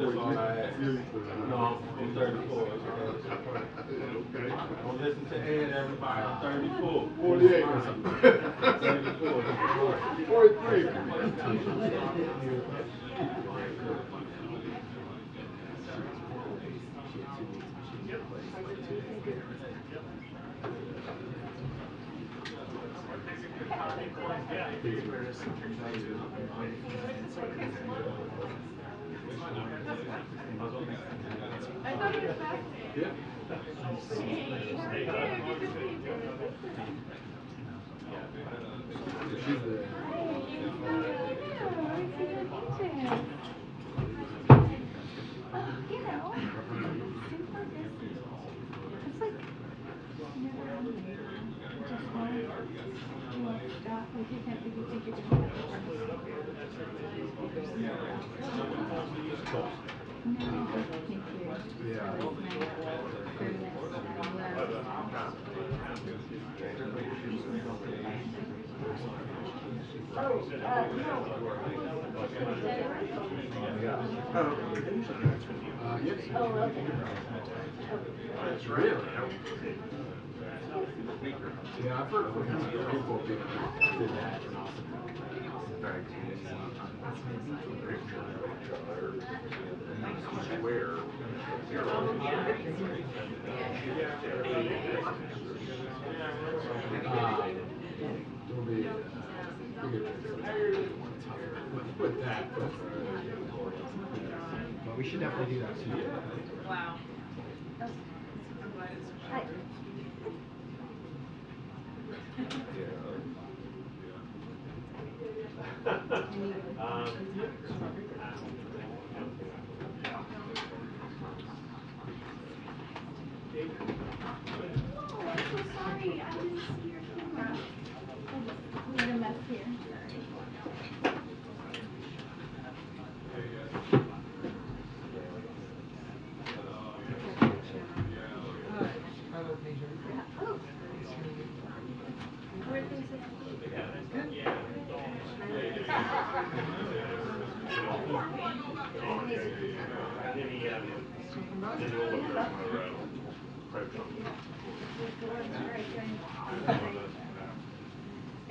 That's all I ask. No, I'm 34. Don't listen to Ed, everybody. I'm 34. 48. 34. 43. I thought he was back. Yeah. She's the. You know, super busy. It's like never ending. Just won't stop. Like you can't think you're doing it. No, thank you. Yeah. Yes. Oh, okay. Really? Yeah, I've heard from people did that. Where? It'll be with that. But we should definitely do that soon. Wow. Hi. Oh, I'm so sorry. I didn't see your camera. I made a mess here. Oh. Where things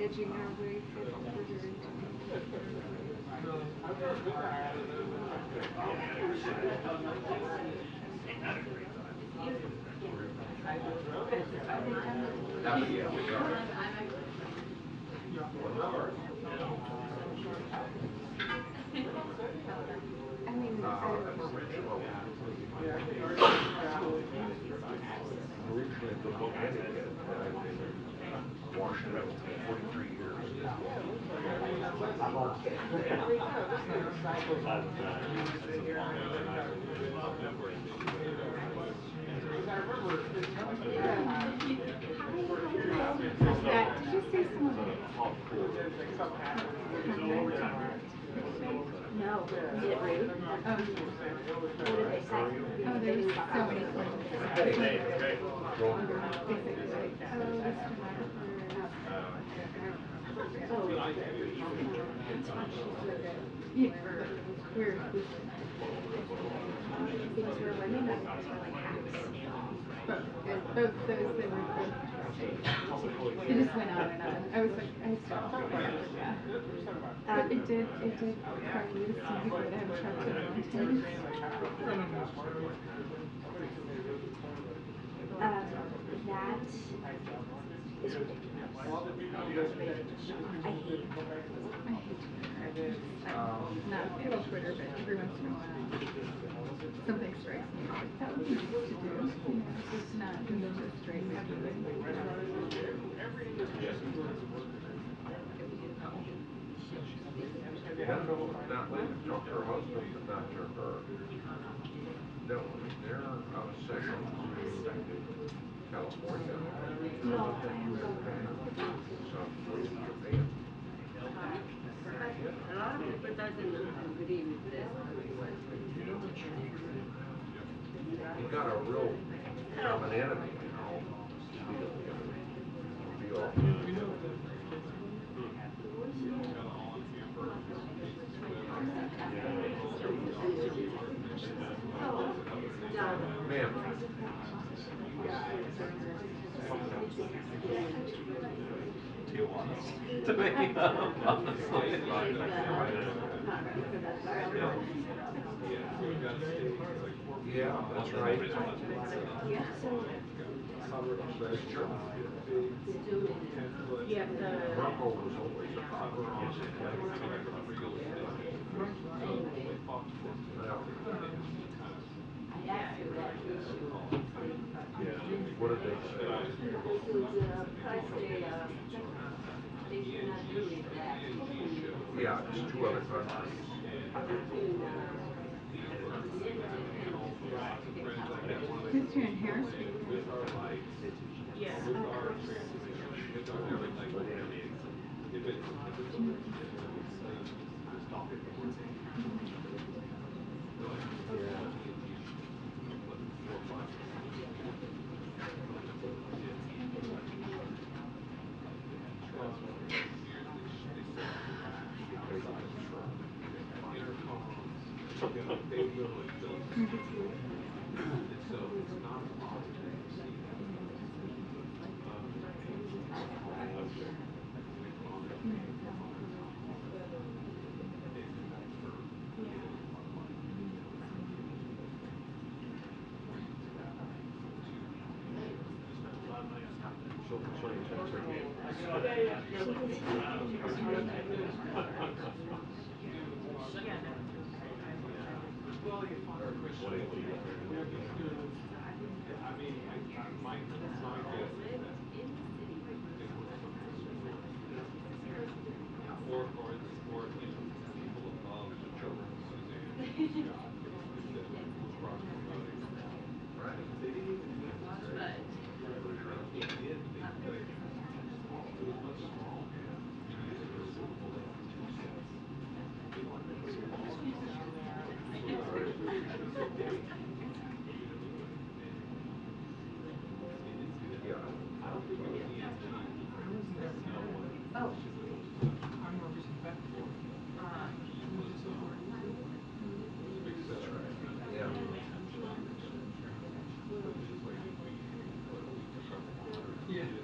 edging our way further into I mean, Originally, the book ended in Washington, 43 years. did you say some of it? No. Is it rude? What did they say? Oh, there's so many things. Yeah, we're things were women or things were like hacks? Both those, they were both. It just went on and on. I was like, I stopped reading it, yeah. But it did probably the same people that have trapped in mountains. That is ridiculous. I hate Twitter. Not Twitter, but every once in a while something strikes me. Like, that would be nice to do. You know, just not just straight with Not leaving, talk to her husband, but not to her. No, they're out of session in California. No, I am going. Japan. A lot of people doesn't agree with this. You've got a real common enemy, you know. Do you want us to make it up? Honestly. Yeah, that's right. Yeah, so. Yeah, Rocco was always a cover on it. What did they say? Yeah, it's two other countries. Sister in Harris. Yeah. Oh. Yeah.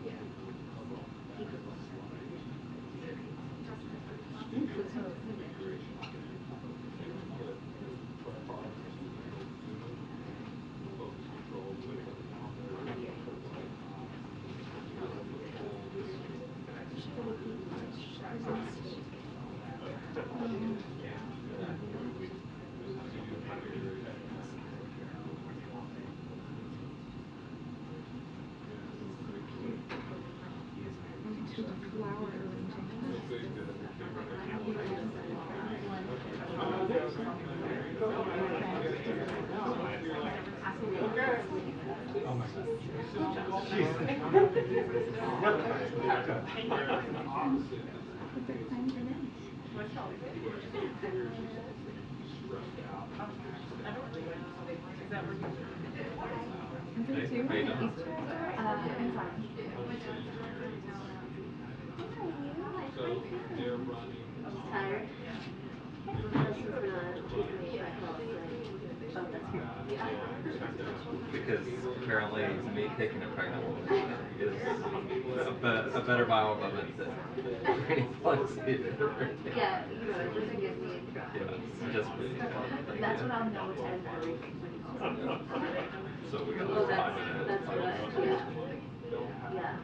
Because apparently me taking a pregnant woman is a better bioweapon than Karine either. Yeah, you know, it doesn't give me a try. Just That's what I'll know to end everything when it calls me. so we got Oh, to find it. that's what I, yeah. Yeah.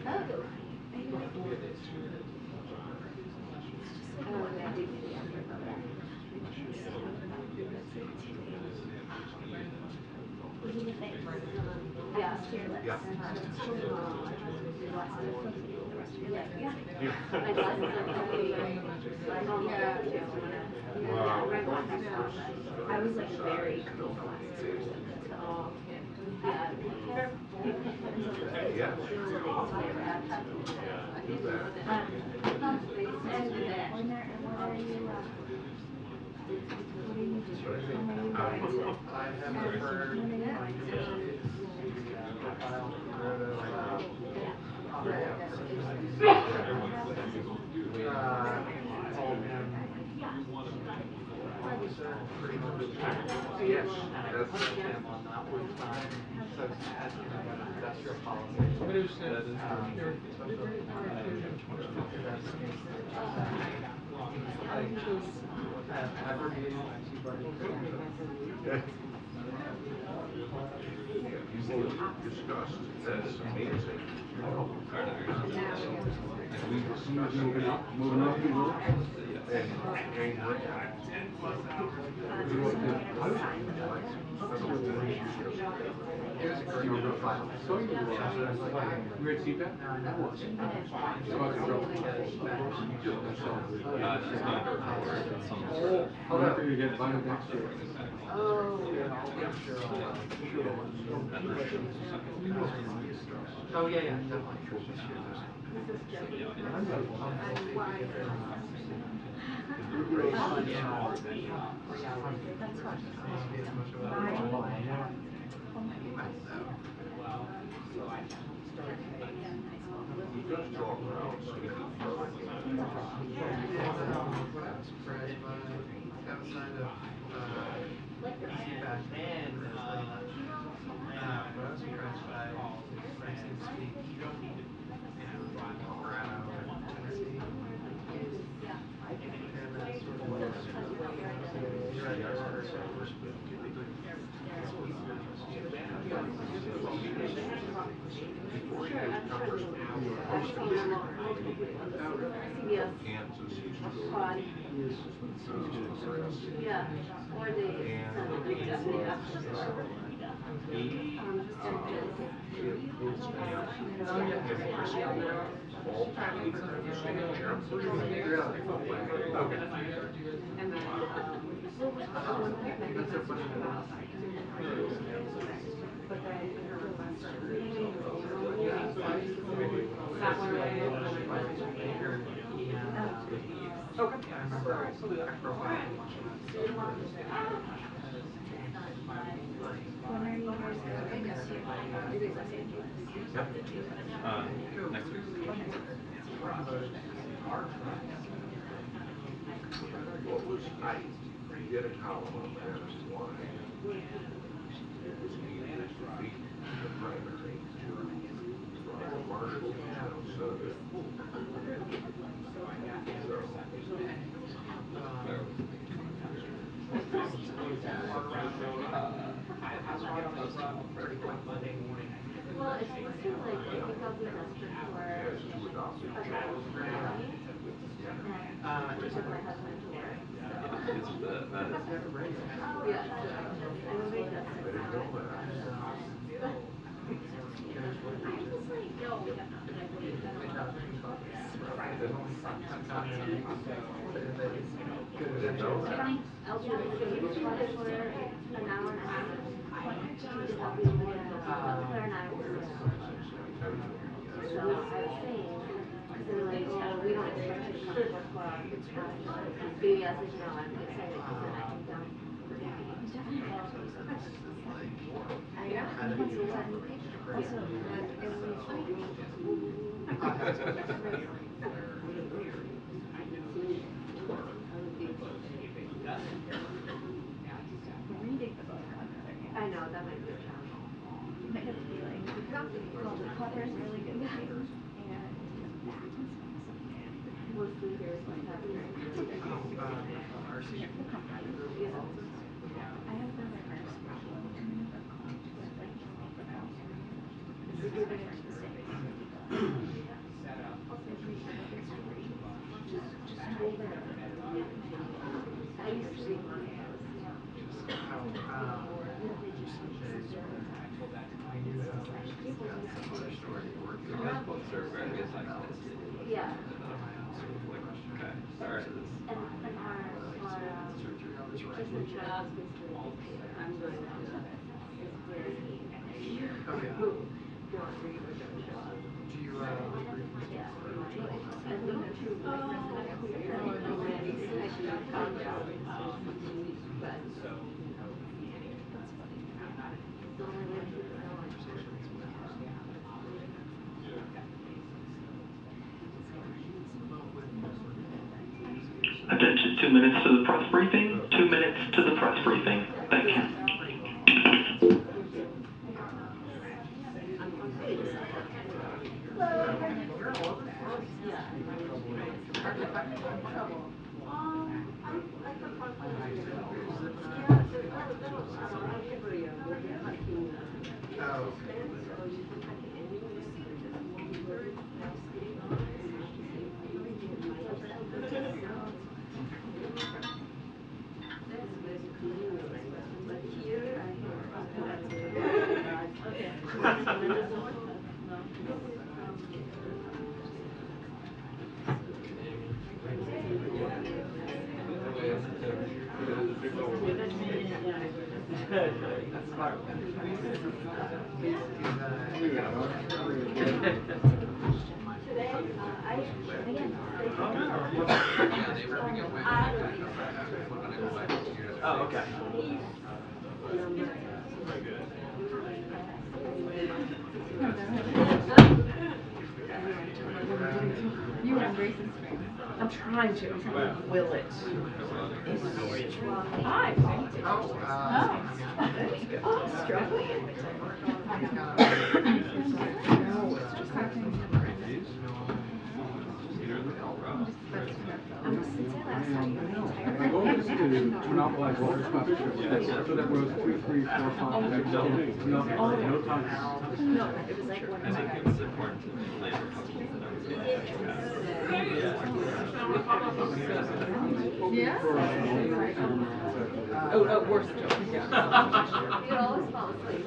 That's funny. Oh. Oh, yeah, yeah. Yeah. I was like very cool. Yeah. Yes. Do that. I haven't heard told him, he said pretty much Yes, That's that's. him on that one time. So as you know, industrial policy. You will discuss this amazing. We discussed Moving up, you will? and Jane Grant. It was a great profile. So you were, you ready to see that? No, I know. She's going to some I'll have to get by next year. Oh, yeah, yeah, definitely. Just talk about Steve Irving. What I'm surprised by, outside of feedback and what I was surprised by when I see him speak, Colorado and Tennessee, is him as sort of Kansas used to go. Yeah, or the Okay. I remember I profiled him watching that. When are you guys going to Los Angeles? Yep. Next week. What was, I did a column on that as why it was needed to defeat the primary to Roger Marshall, now Senator. well, it's listed like 50,000 registered for Has two adopted children. which is my husband to work. It's that is. Yeah, so everybody does I it. didn't know that. No, we have not. Didn't know that. I'll be able to get you for an hour and a half. I'll be able to get Claire and I were. So I was saying, because they're like, oh, we don't expect you to come for 4 hours. Baby, I said, no, I'm excited because then I can come. Yeah, I'm going to let me also, Reading the book on the other hand. I know, that might be a challenge. You might have to be like, well, the cover is really good. And What's the years like that? I have the reverse problem in the book club with like the house. This is my first mistake. I used to read manga. Those books are very exciting. Yeah. Okay. Sorry. And our business jobs basically dictator. I'm going to is very Do you, yeah. And the true but the only way to keep it going. Attention, 2 minutes to the press briefing. 2 minutes to the press briefing. Thank you. Oh, okay. You were racist. I'm trying to will it. Hi. Oh, Struggling. My goal is to monopolize water spots so that rows 2, 3, 4, 5, 6, 10, no time. No, it was like one I think it's important to labor functions that yeah. Oh, worse joke. You always fall asleep.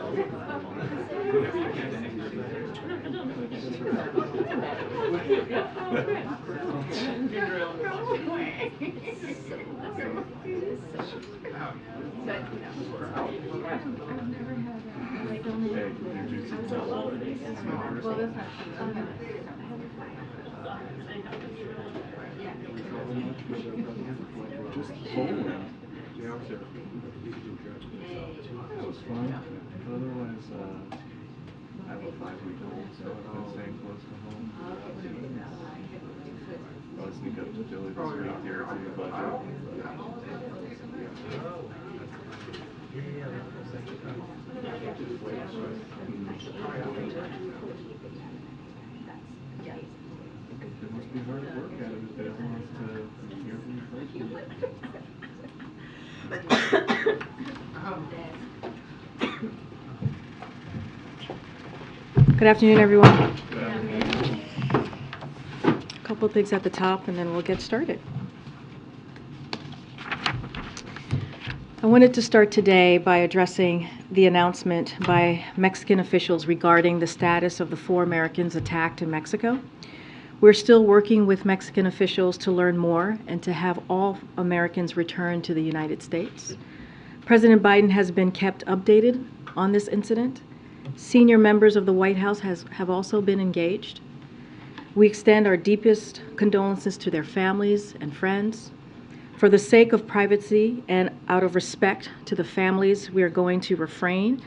Well, that's not true. Just bowling. That was fun. But otherwise, I have a 5-week-old, so I've been staying close to home. I'll sneak up to Philly this week here to the budget. It must be hard to work at it if they don't want to hear from you personally. Good afternoon, everyone. A couple of things at the top, and then we'll get started. I wanted to start today by addressing the announcement by Mexican officials regarding the status of the 4 Americans attacked in Mexico. We're still working with Mexican officials to learn more and to have all Americans return to the United States. President Biden has been kept updated on this incident. Senior members of the White House have also been engaged. We extend our deepest condolences to their families and friends. For the sake of privacy and out of respect to the families, we are going to refrain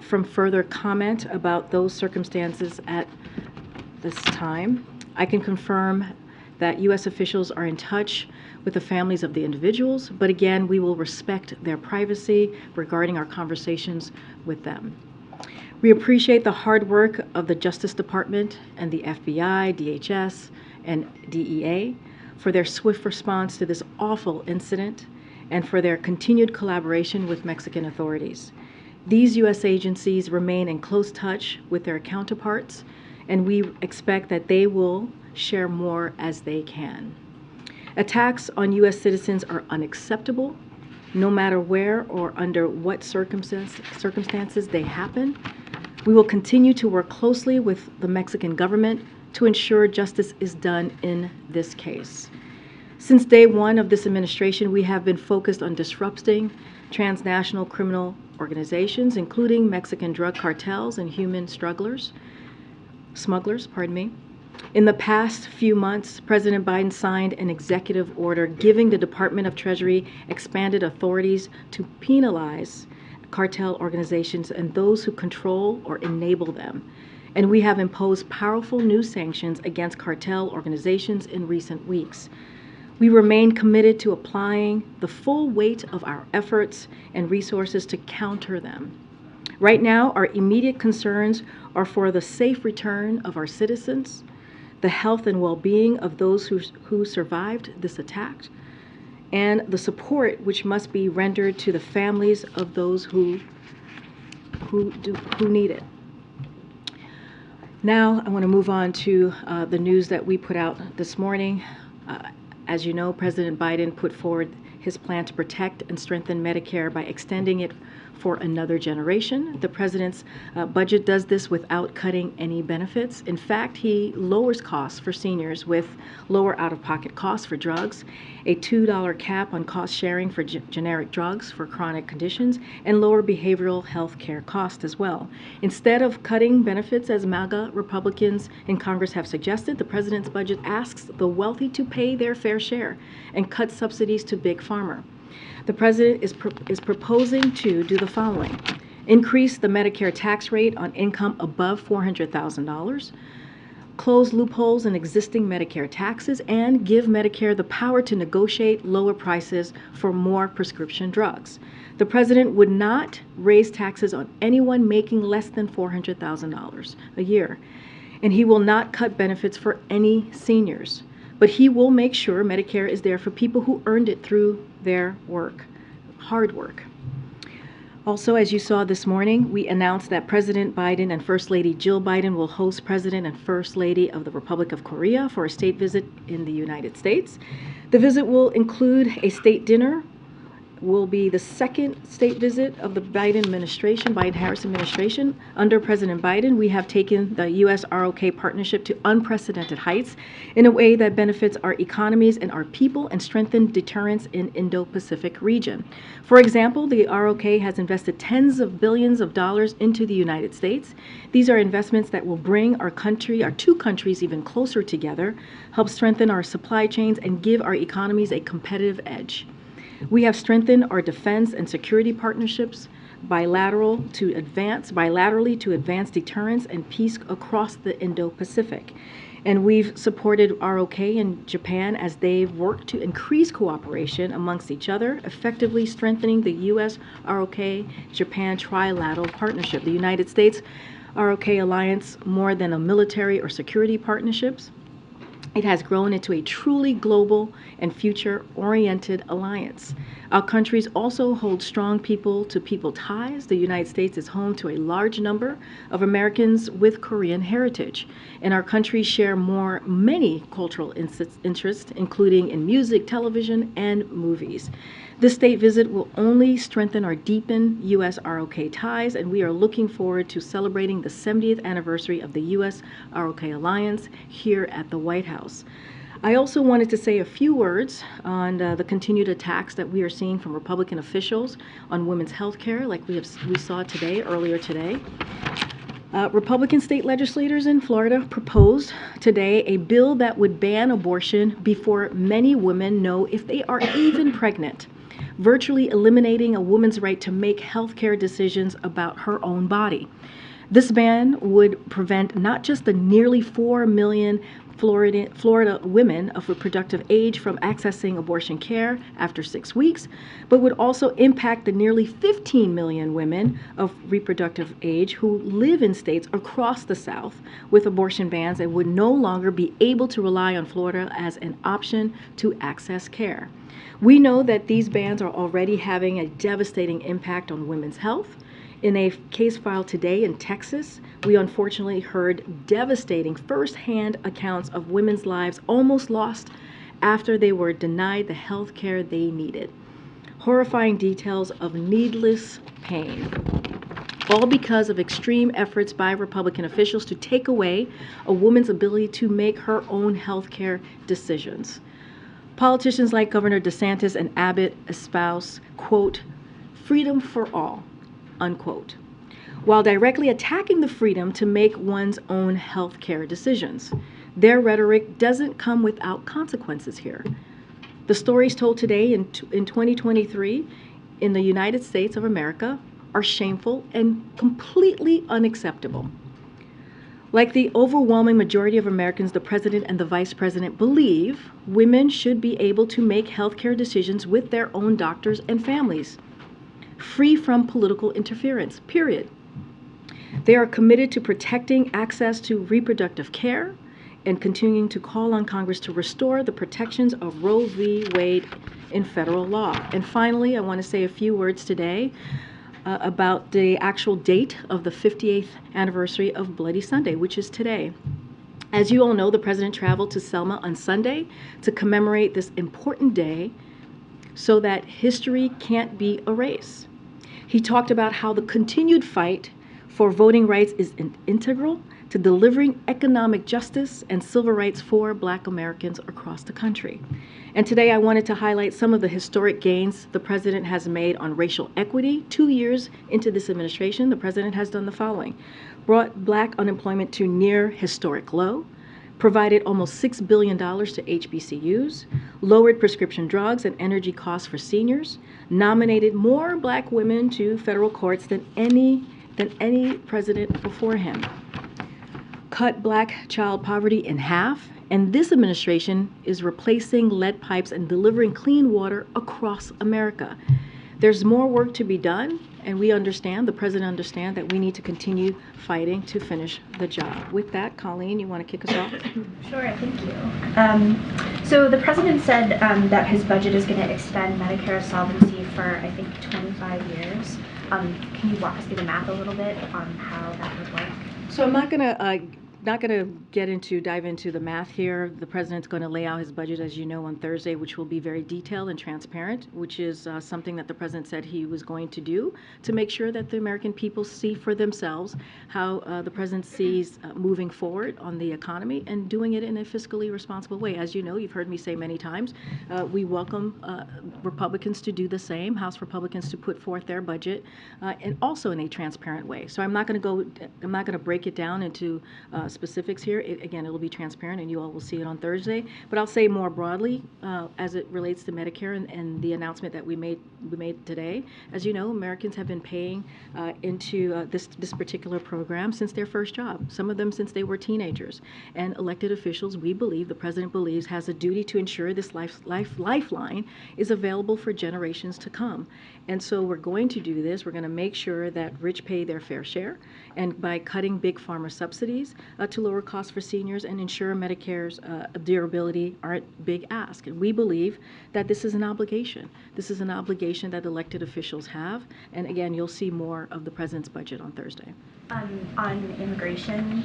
from further comment about those circumstances at this time. I can confirm that U.S. officials are in touch with the families of the individuals, but again, we will respect their privacy regarding our conversations with them. We appreciate the hard work of the Justice Department and the FBI, DHS, and DEA for their swift response to this awful incident and for their continued collaboration with Mexican authorities. These U.S. agencies remain in close touch with their counterparts, and we expect that they will share more as they can. Attacks on U.S. citizens are unacceptable, no matter where or under what circumstances they happen. We will continue to work closely with the Mexican government to ensure justice is done in this case. Since day one of this administration, we have been focused on disrupting transnational criminal organizations, including Mexican drug cartels and human smugglers. In the past few months, President Biden signed an executive order giving the Department of Treasury expanded authorities to penalize cartel organizations and those who control or enable them. And we have imposed powerful new sanctions against cartel organizations in recent weeks. We remain committed to applying the full weight of our efforts and resources to counter them. Right now, our immediate concerns are for the safe return of our citizens, the health and well-being of those who survived this attack, and the support which must be rendered to the families of those who need it. Now, I want to move on to the news that we put out this morning. As you know, President Biden put forward his plan to protect and strengthen Medicare by extending it for another generation. The president's budget does this without cutting any benefits. In fact, he lowers costs for seniors with lower out-of-pocket costs for drugs, a $2 cap on cost sharing for generic drugs for chronic conditions, and lower behavioral health care costs as well. Instead of cutting benefits, as MAGA Republicans in Congress have suggested, the president's budget asks the wealthy to pay their fair share and cut subsidies to Big Pharma. The president is proposing to do the following: increase the Medicare tax rate on income above $400,000, close loopholes in existing Medicare taxes, and give Medicare the power to negotiate lower prices for more prescription drugs. The president would not raise taxes on anyone making less than $400,000 a year, and he will not cut benefits for any seniors. But he will make sure Medicare is there for people who earned it through their work, hard work. Also, as you saw this morning, we announced that President Biden and First Lady Jill Biden will host President and First Lady of the Republic of Korea for a state visit in the United States. The visit will include a state dinner, will be the second state visit of the Biden-Harris administration. Under President Biden, we have taken the U.S. ROK partnership to unprecedented heights in a way that benefits our economies and our people and strengthens deterrence in Indo-Pacific region. For example, the ROK has invested tens of billions of dollars into the United States. These are investments that will bring our two countries even closer together, help strengthen our supply chains, and give our economies a competitive edge. We have strengthened our defense and security partnerships bilaterally to advance deterrence and peace across the Indo-Pacific. And we've supported ROK and Japan as they've worked to increase cooperation amongst each other, effectively strengthening the U.S. ROK-Japan trilateral partnership. The United States ROK alliance, more than a military or security partnerships, it has grown into a truly global and future-oriented alliance. Our countries also hold strong people-to-people ties. The United States is home to a large number of Americans with Korean heritage, and our countries share many cultural interests, including in music, television, and movies. This state visit will only strengthen our deepened U.S. ROK ties, and we are looking forward to celebrating the 70th anniversary of the U.S. ROK Alliance here at the White House. I also wanted to say a few words on the continued attacks that we are seeing from Republican officials on women's health care, like we saw earlier today. Republican state legislators in Florida proposed today a bill that would ban abortion before many women know if they are even pregnant, virtually eliminating a woman's right to make health care decisions about her own body. This ban would prevent not just the nearly 4 million Florida women of reproductive age from accessing abortion care after 6 weeks, but would also impact the nearly 15 million women of reproductive age who live in states across the South with abortion bans and would no longer be able to rely on Florida as an option to access care. We know that these bans are already having a devastating impact on women's health. In a case filed today in Texas, we unfortunately heard devastating firsthand accounts of women's lives almost lost after they were denied the health care they needed. Horrifying details of needless pain, all because of extreme efforts by Republican officials to take away a woman's ability to make her own health care decisions. Politicians like Governor DeSantis and Abbott espouse, quote, freedom for all, unquote, while directly attacking the freedom to make one's own health care decisions. Their rhetoric doesn't come without consequences here. The stories told today in 2023 in the United States of America are shameful and completely unacceptable. Like the overwhelming majority of Americans, the president and the vice president believe women should be able to make health care decisions with their own doctors and families, free from political interference, period. They are committed to protecting access to reproductive care and continuing to call on Congress to restore the protections of Roe v. Wade in federal law. And finally, I want to say a few words today about the actual date of the 58th anniversary of Bloody Sunday, which is today. As you all know, the President traveled to Selma on Sunday to commemorate this important day so that history can't be erased. He talked about how the continued fight for voting rights is integral to delivering economic justice and civil rights for Black Americans across the country. And today I wanted to highlight some of the historic gains the President has made on racial equity. 2 years into this administration, the President has done the following: brought Black unemployment to near historic low, provided almost $6 billion to HBCUs, lowered prescription drugs and energy costs for seniors, nominated more Black women to federal courts than any president before him, cut Black child poverty in half, and this administration is replacing lead pipes and delivering clean water across America. There's more work to be done, and we understand, the President understands, that we need to continue fighting to finish the job. With that, Colleen, you want to kick us off? Sure, thank you. So the President said that his budget is going to extend Medicare solvency for, I think, 25 years. Can you walk us through the math a little bit on how that would work? So I'm not going to dive into the math here. The President's going to lay out his budget, as you know, on Thursday, which will be very detailed and transparent, which is something that the President said he was going to do to make sure that the American people see for themselves how the President sees moving forward on the economy and doing it in a fiscally responsible way. As you know, you've heard me say many times, we welcome Republicans to do the same, House Republicans to put forth their budget, and also in a transparent way. So I'm not going to break it down into specifics here. Again, it'll be transparent and you all will see it on Thursday. But I'll say more broadly as it relates to Medicare and the announcement that we made today. As you know, Americans have been paying into this particular program since their first job, some of them since they were teenagers. And elected officials, we believe, the President believes, has a duty to ensure this lifeline is available for generations to come. And so we're going to do this. We're going to make sure that rich pay their fair share, and by cutting big pharma subsidies to lower costs for seniors and ensure Medicare's durability aren't big ask. And we believe that this is an obligation. This is an obligation that elected officials have. And again, you'll see more of the President's budget on Thursday. On immigration,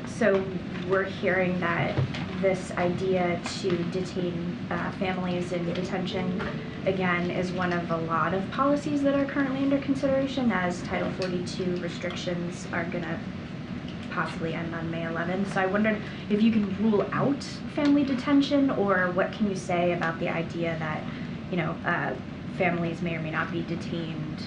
so we're hearing that this idea to detain families in detention, again, is one of a lot of policies that are currently under consideration, as Title 42 restrictions are going to possibly end on May 11th. So I wondered if you can rule out family detention, or what can you say about the idea that, you know, families may or may not be detained,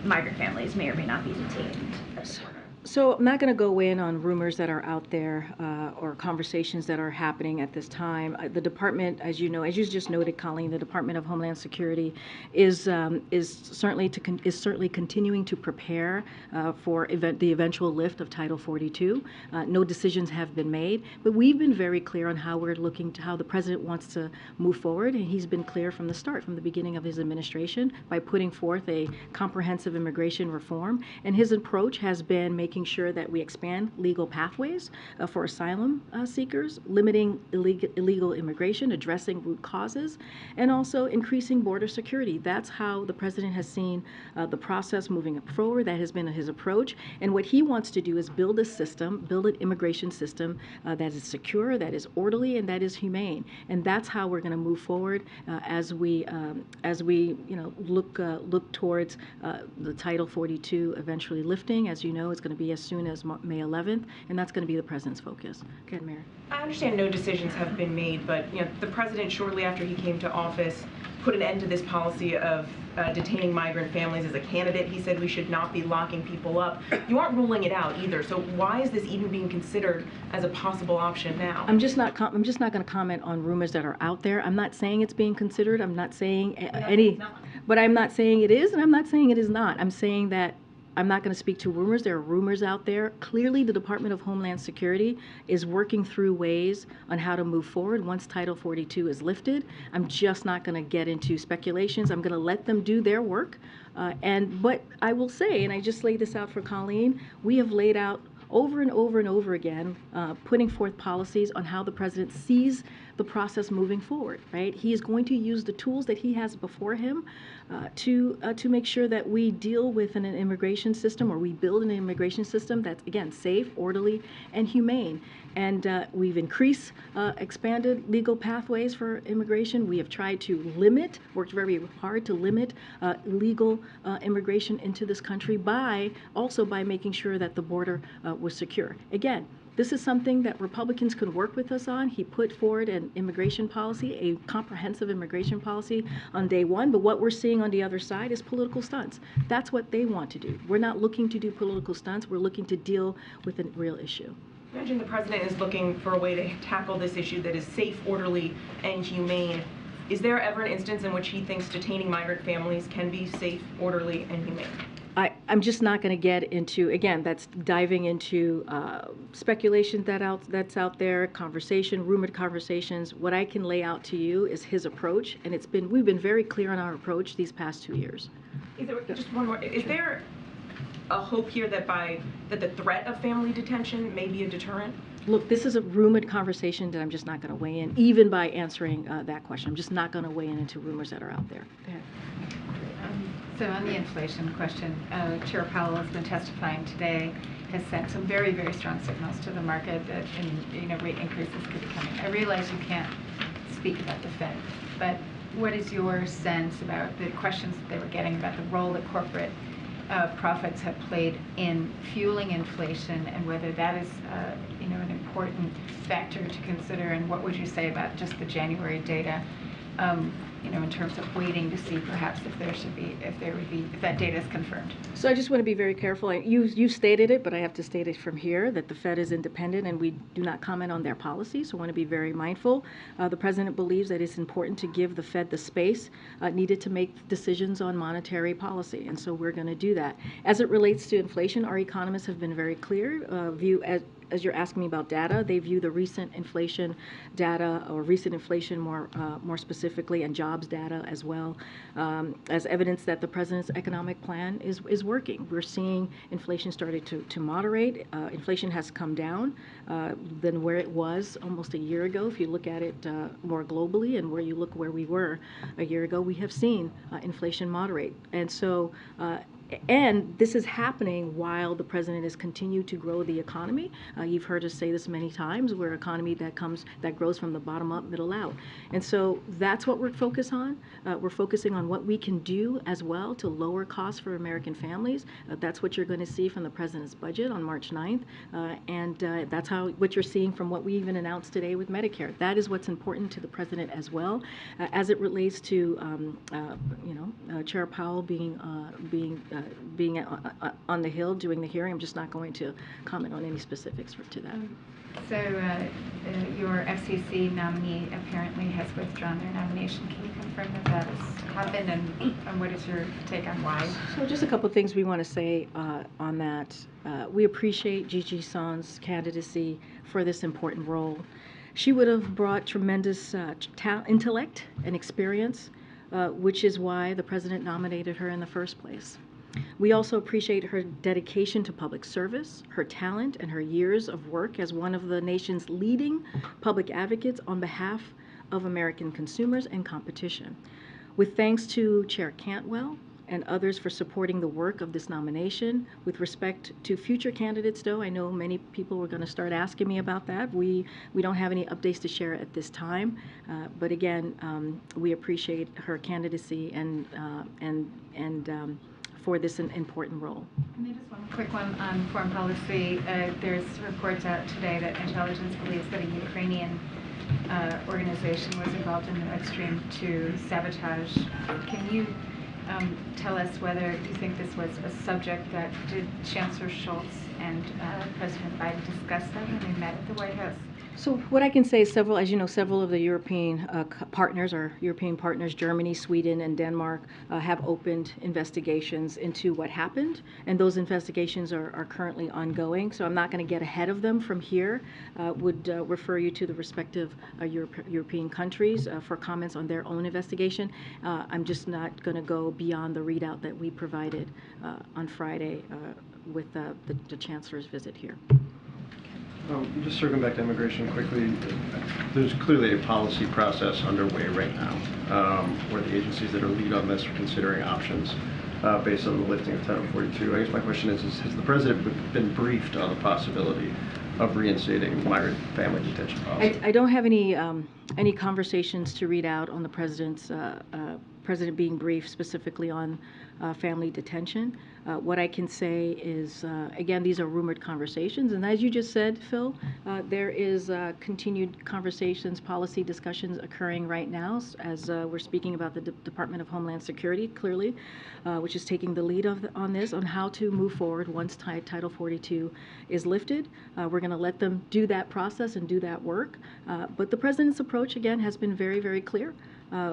migrant families may or may not be detained at the border. So I'm not going to go in on rumors that are out there or conversations that are happening at this time. The department, as you know, as you just noted, Colleen, the Department of Homeland Security is certainly continuing to prepare for the eventual lift of Title 42. No decisions have been made, but we've been very clear on how we're looking to how the President wants to move forward, and he's been clear from the start, from the beginning of his administration, by putting forth a comprehensive immigration reform. And his approach has been making sure that we expand legal pathways for asylum seekers, limiting illegal immigration, addressing root causes, and also increasing border security. That's how the President has seen the process moving forward. That has been his approach. And what he wants to do is build a system, build an immigration system that is secure, that is orderly, and that is humane. And that's how we're going to move forward as we look towards the Title 42 eventually lifting. As you know, it's going to be as soon as May 11th, and that's going to be the President's focus. Go ahead, Mary. I understand no decisions have been made, but the President, shortly after he came to office, put an end to this policy of detaining migrant families as a candidate. He said we should not be locking people up. You aren't ruling it out either. So why is this even being considered as a possible option now? I'm just not going to comment on rumors that are out there. I'm not saying it's being considered. I'm not saying but I'm not saying it is, and I'm not saying it is not. I'm saying that I'm not going to speak to rumors. There are rumors out there. Clearly, the Department of Homeland Security is working through ways on how to move forward once Title 42 is lifted. I'm just not going to get into speculations. I'm going to let them do their work. But I will say, and I just laid this out for Colleen, we have laid out over and over and over again, putting forth policies on how the president sees the process moving forward, right? He is going to use the tools that he has before him to make sure that we deal with an immigration system, or we build an immigration system that's, again, safe, orderly, and humane. And we've increased, expanded legal pathways for immigration. We have tried to limit, worked very hard to limit illegal immigration into this country also by making sure that the border was secure. Again, this is something that Republicans could work with us on. He put forward an immigration policy, a comprehensive immigration policy on day one, but what we're seeing on the other side is political stunts. That's what they want to do. We're not looking to do political stunts. We're looking to deal with a real issue. Imagine the president is looking for a way to tackle this issue that is safe, orderly, and humane. Is there ever an instance in which he thinks detaining migrant families can be safe, orderly, and humane? I'm just not going to get into, again, that's diving into speculation that's out there, rumored conversations. What I can lay out to you is his approach, and we've been very clear on our approach these past 2 years. Just one more. Is there a hope here that the threat of family detention may be a deterrent? Look, this is a rumored conversation that I'm just not going to weigh in, even by answering that question. I'm just not going to weigh in into rumors that are out there. Go ahead. So on the inflation question, Chair Powell has been testifying today, has sent some very, very strong signals to the market that rate increases could be coming. I realize you can't speak about the Fed, but what is your sense about the questions that they were getting about the role that corporate profits have played in fueling inflation, and whether that is an important factor to consider, and what would you say about just the January data? In terms of waiting to see perhaps if that data is confirmed. So I just want to be very careful. You stated it, but I have to state it from here that the Fed is independent and we do not comment on their policies. So I want to be very mindful. The president believes that it's important to give the Fed the space needed to make decisions on monetary policy, and so we're going to do that. As it relates to inflation, our economists have been very clear. As you're asking me about data, they view the recent inflation data, or recent inflation more specifically, and jobs data as well, as evidence that the president's economic plan is working. We're seeing inflation starting to moderate. Inflation has come down than where it was almost a year ago. If you look at it more globally, and where we were a year ago, we have seen inflation moderate. And so and this is happening while the president has continued to grow the economy. You've heard us say this many times. We're an economy that grows from the bottom up, middle out. And so that's what we're focused on. We're focusing on what we can do as well to lower costs for American families. That's what you're going to see from the president's budget on March 9th. And that's what you're seeing from what we even announced today with Medicare. That is what's important to the president as well. As it relates to, Chair Powell being on the Hill doing the hearing, I'm just not going to comment on any specifics to that. So your FCC nominee apparently has withdrawn their nomination. Can you confirm that that has happened, and what is your take on why? So just a couple of things we want to say on that. We appreciate Gigi Son's candidacy for this important role. She would have brought tremendous intellect and experience, which is why the president nominated her in the first place. We also appreciate her dedication to public service, her talent, and her years of work as one of the nation's leading public advocates on behalf of American consumers and competition. With thanks to Chair Cantwell and others for supporting the work of this nomination. With respect to future candidates, though, I know many people were going to start asking me about that. We don't have any updates to share at this time, but again, we appreciate her candidacy and for this important role. And then just one quick one on foreign policy. There's reports out today that intelligence believes that a Ukrainian organization was involved in the Nord Stream 2 sabotage. Can you tell us whether you think this was a subject that did Chancellor Schultz and President Biden discuss that when they met at the White House? So what I can say is several of the European partners, Germany, Sweden, and Denmark, have opened investigations into what happened, and those investigations are currently ongoing. So I'm not going to get ahead of them from here. Would refer you to the respective European countries for comments on their own investigation. I'm just not going to go beyond the readout that we provided on Friday with the Chancellor's visit here. Just circling back to immigration quickly, there's clearly a policy process underway right now where the agencies that are lead on this are considering options based on the lifting of Title 42. I guess my question is has the President been briefed on the possibility of reinstating migrant family detention policy? I don't have any conversations to read out on the President being briefed specifically on family detention. What I can say is, again, these are rumored conversations, and as you just said, Phil, there is continued conversations, policy discussions occurring right now as we're speaking about the Department of Homeland Security, clearly, which is taking the lead on this, on how to move forward once Title 42 is lifted. We're going to let them do that process and do that work, but the President's approach, again, has been very, very clear.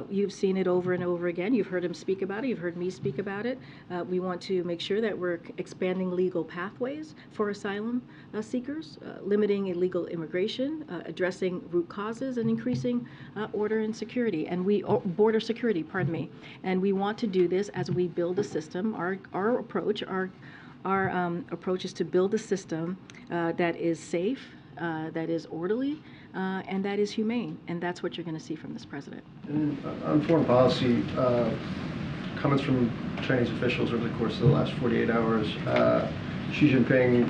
You've seen it over and over again. You've heard him speak about it. You've heard me speak about it. We want to make sure that we're expanding legal pathways for asylum seekers, limiting illegal immigration, addressing root causes, and increasing order and security, and border security, pardon me. And we want to do this as we build a system. Our approach is to build a system that is safe, that is orderly, and that is humane, and that's what you're going to see from this President. And on foreign policy, comments from Chinese officials over the course of the last 48 hours, Xi Jinping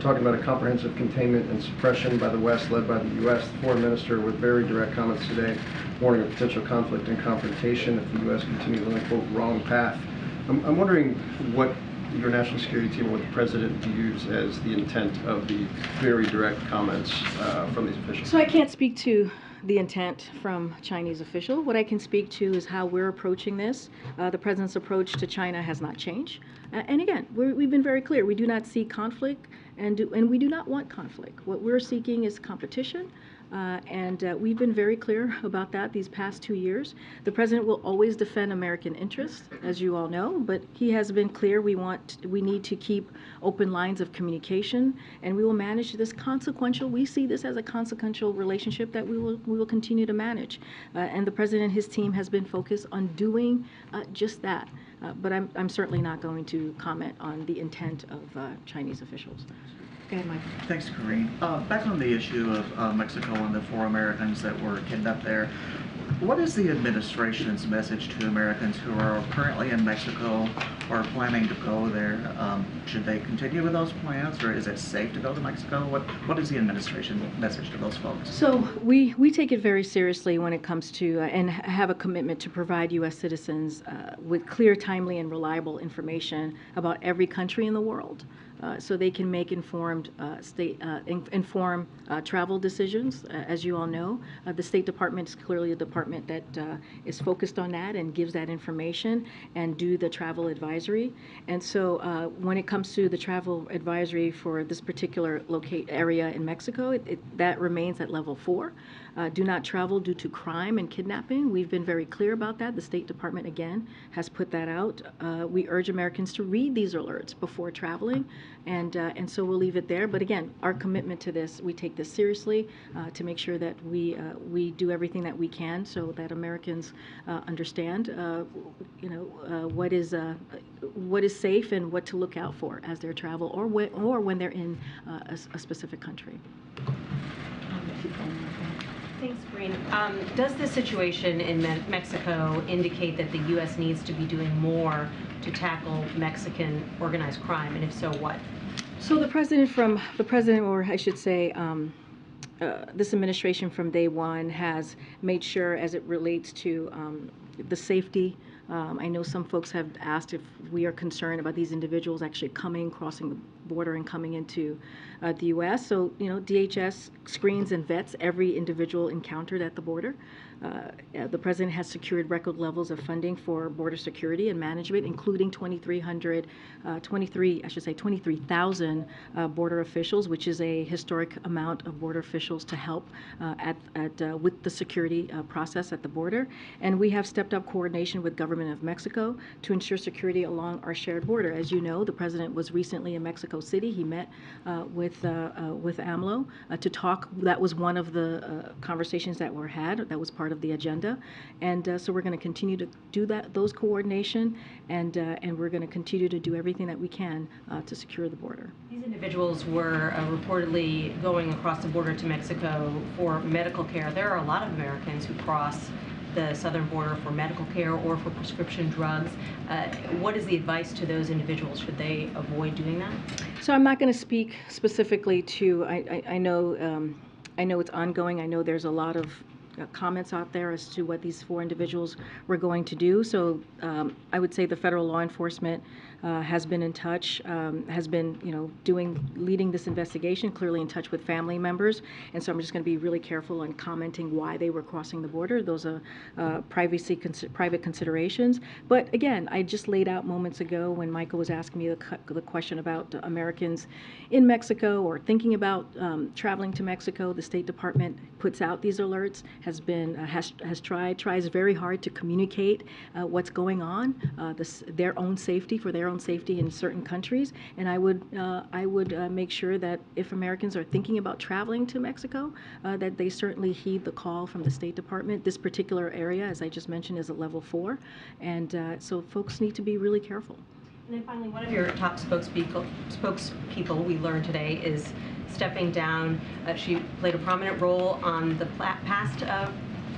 talking about a comprehensive containment and suppression by the West led by the U.S. The foreign minister with very direct comments today, warning of potential conflict and confrontation if the U.S. continues on the quote wrong path. I'm wondering what your national security team or what the President views as the intent of the very direct comments from these officials. So I can't speak to the intent from Chinese official. What I can speak to is how we're approaching this. The President's approach to China has not changed. And again, we've been very clear. We do not seek conflict, and we do not want conflict. What we're seeking is competition. And we've been very clear about that these past 2 years. The President will always defend American interests, as you all know, but he has been clear we need to keep open lines of communication, and we will manage this we see this as a consequential relationship that we will continue to manage. And the President and his team has been focused on doing just that. But I'm certainly not going to comment on the intent of Chinese officials. Go ahead, Mike. Thanks, Karine. Back on the issue of Mexico and the 4 Americans that were kidnapped there, what is the administration's message to Americans who are currently in Mexico or planning to go there? Should they continue with those plans, or is it safe to go to Mexico? What is the administration message to those folks? So we take it very seriously when it comes to and have a commitment to provide U.S. citizens with clear, timely, and reliable information about every country in the world. So they can make informed travel decisions. As you all know, the State Department is clearly a department that is focused on that and gives that information and do the travel advisory. And so when it comes to the travel advisory for this particular area in Mexico, that remains at level 4. Do not travel due to crime and kidnapping. We've been very clear about that. The State Department, again, has put that out. We urge Americans to read these alerts before traveling, and so we'll leave it there. But again, our commitment to this, we take this seriously to make sure that we do everything that we can so that Americans understand, what is safe and what to look out for as they travel or when they're in a specific country. Thanks, Karine. Does the situation in Mexico indicate that the U.S. needs to be doing more to tackle Mexican organized crime, and if so, what? So the president, or I should say, this administration from day one has made sure, as it relates to the safety. I know some folks have asked if we are concerned about these individuals actually crossing the border and coming into the U.S. So, DHS screens and vets every individual encountered at the border. The President has secured record levels of funding for border security and management, including 23,000 border officials, which is a historic amount of border officials to help with the security process at the border. And we have stepped up coordination with government of Mexico to ensure security along our shared border. As you know, the President was recently in Mexico City. He met with AMLO to talk. That was one of the conversations that were had. That was part of the agenda, and so we're going to continue to do those coordination, and we're going to continue to do everything that we can to secure the border. These individuals were reportedly going across the border to Mexico for medical care. There are a lot of Americans who cross the southern border for medical care or for prescription drugs. What is the advice to those individuals? Should they avoid doing that? So I'm not going to speak specifically to, I know it's ongoing. I know there's a lot of comments out there as to what these 4 individuals were going to do. So I would say the federal law enforcement has been in touch, has been, leading this investigation, clearly in touch with family members. And so I'm just going to be really careful on commenting why they were crossing the border. Those are private considerations. But again, I just laid out moments ago when Michael was asking me the question about Americans in Mexico or thinking about traveling to Mexico. The State Department puts out these alerts, tries very hard to communicate what's going on, their own safety, for their own safety in certain countries. And I would make sure that if Americans are thinking about traveling to Mexico, that they certainly heed the call from the State Department. This particular area, as I just mentioned, is a level 4, and so folks need to be really careful. And then finally, one of your top spokespeople we learned today is stepping down. She played a prominent role on the past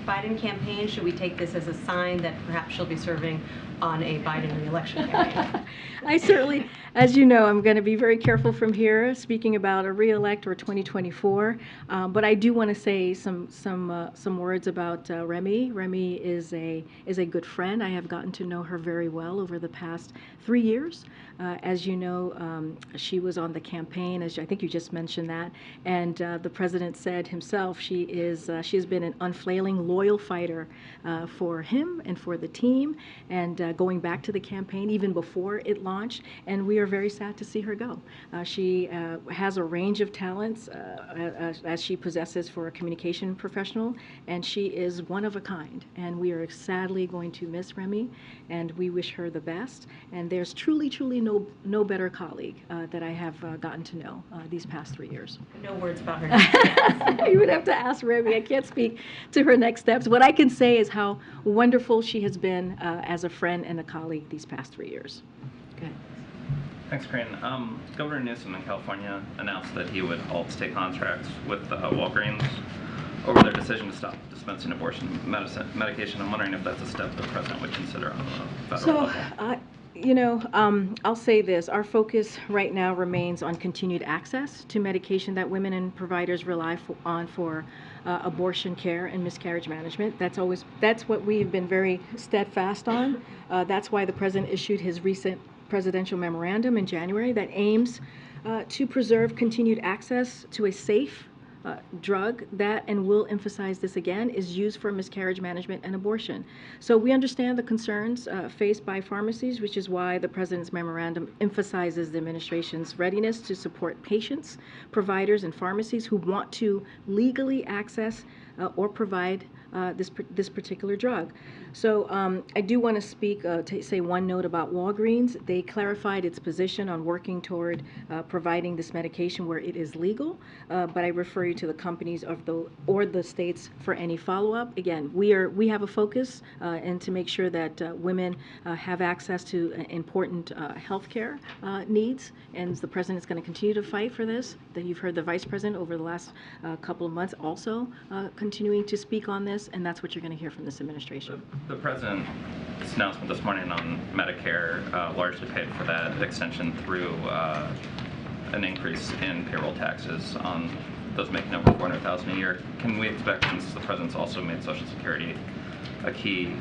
Biden campaign. Should we take this as a sign that perhaps she'll be serving on a Biden re-election campaign? I certainly, as you know, I'm going to be very careful from here speaking about a re-elect or 2024. But I do want to say some words about Remy. Remy is a good friend. I have gotten to know her very well over the past 3 years. As you know, she was on the campaign, as I think you just mentioned that, and the president said himself she has been an unfailing, loyal fighter for him and for the team, and going back to the campaign even before it launched, and we are very sad to see her go. She has a range of talents as she possesses for a communication professional, and she is one of a kind, and we are sadly going to miss Remy, and we wish her the best. And there's truly no better colleague that I have gotten to know these past 3 years. No words about her next steps. You would have to ask Remy. I can't speak to her next steps. What I can say is how wonderful she has been as a friend and a colleague these past 3 years. Go ahead. Thanks, Karine. Governor Newsom in California announced that he would halt state contracts with Walgreens over their decision to stop dispensing abortion medication. I'm wondering if that's a step the president would consider on the federal level. I'll say this. Our focus right now remains on continued access to medication that women and providers rely on for abortion care and miscarriage management. That's what we've been very steadfast on. That's why the president issued his recent presidential memorandum in January that aims to preserve continued access to a safe drug that, and we'll emphasize this again, is used for miscarriage management and abortion. So we understand the concerns faced by pharmacies, which is why the president's memorandum emphasizes the administration's readiness to support patients, providers, and pharmacies who want to legally access or provide this particular drug. So I do want to speak, say one note about Walgreens. They clarified its position on working toward providing this medication where it is legal, but I refer you to the companies or the states for any follow-up. Again, we have a focus and to make sure that women have access to important health care needs, and the president is going to continue to fight for this. That you've heard the vice president over the last couple of months also continuing to speak on this, and that's what you're going to hear from this administration. The president's announcement this morning on Medicare largely paid for that extension through an increase in payroll taxes on those making over $400,000 a year. Can we expect, since the president's also made Social Security a key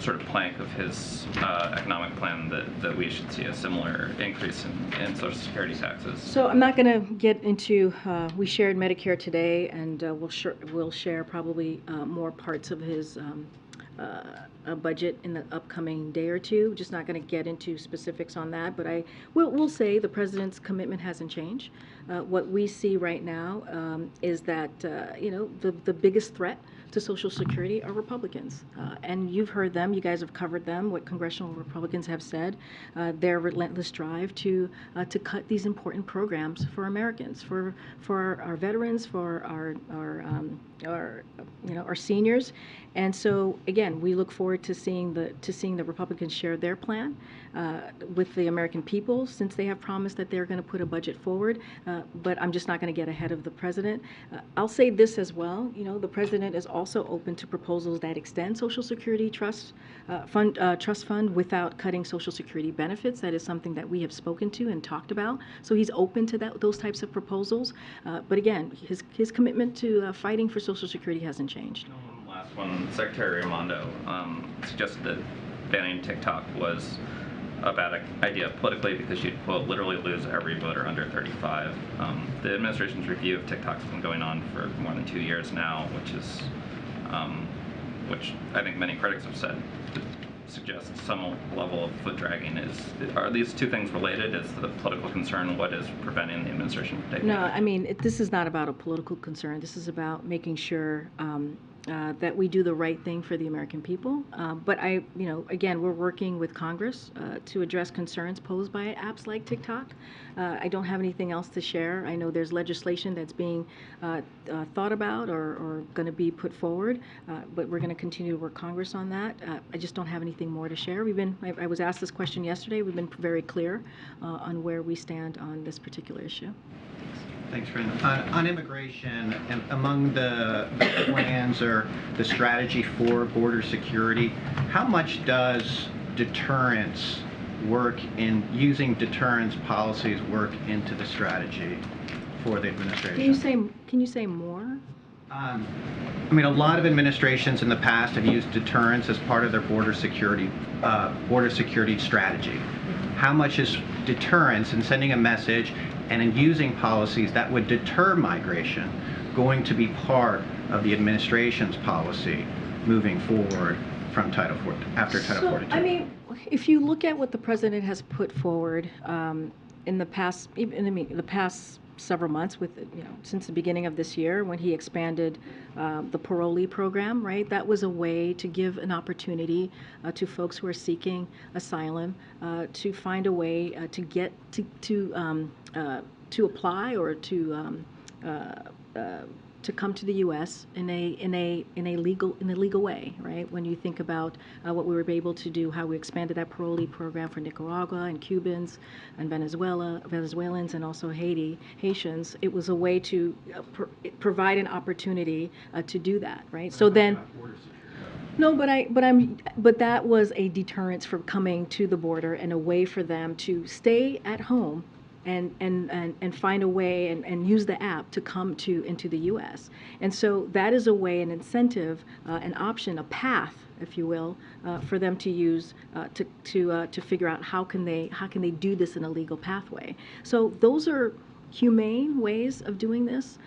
sort of plank of his economic plan, that we should see a similar increase in Social Security taxes? So I'm not going to get into, we shared Medicare today, and we'll share probably more parts of his budget in the upcoming day or two. Just not going to get into specifics on that, but we'll say the president's commitment hasn't changed. What we see right now is that the biggest threat to Social Security are Republicans. And you've heard them, you guys have covered them, what congressional Republicans have said, their relentless drive to cut these important programs for Americans, for our veterans, for our seniors. And so again, we look forward to seeing the Republicans share their plan with the American people, since they have promised that they're going to put a budget forward. But I'm just not going to get ahead of the president. I'll say this as well. The president is also open to proposals that extend Social Security trust fund without cutting Social Security benefits. That is something that we have spoken to and talked about. So he's open to those types of proposals. But again, his commitment to fighting for Social Security hasn't changed. Last one, Secretary Raimondo suggested that banning TikTok was a bad idea politically because you'd literally lose every voter under 35. The administration's review of TikTok's been going on for more than 2 years now, which I think many critics have said suggests some level of foot dragging. Are these two things related? Is the political concern what is preventing the administration from taking? No, I mean, this is not about a political concern. This is about making sure that we do the right thing for the American people. But again, we're working with Congress to address concerns posed by apps like TikTok. I don't have anything else to share. I know there's legislation that's being thought about or going to be put forward, but we're going to continue to work Congress on that. I just don't have anything more to share. I was asked this question yesterday. We've been very clear on where we stand on this particular issue. Thanks, Karine. On immigration, and among the plans or the strategy for border security, how much does deterrence work in using deterrence policies work into the strategy for the administration? Can you say more? I mean, a lot of administrations in the past have used deterrence as part of their border security strategy. How much is deterrence and sending a message and in using policies that would deter migration going to be part of the administration's policy moving forward from after Title 42? I mean, if you look at what the president has put forward in the past, the past several months, since the beginning of this year, when he expanded the parolee program, right? That was a way to give an opportunity to folks who are seeking asylum to find a way to get to apply or to come to the U.S. in a legal way, right? When you think about what we were able to do, how we expanded that parolee program for Nicaragua and Cubans and Venezuelans and also Haitians, it was a way to provide an opportunity to do that, right? So then. No, but that was a deterrence for coming to the border and a way for them to stay at home and find a way and use the app to come into the U.S. And so that is a way, an incentive, an option, a path, if you will, for them to use to figure out how can they do this in a legal pathway. So those are humane ways of doing this.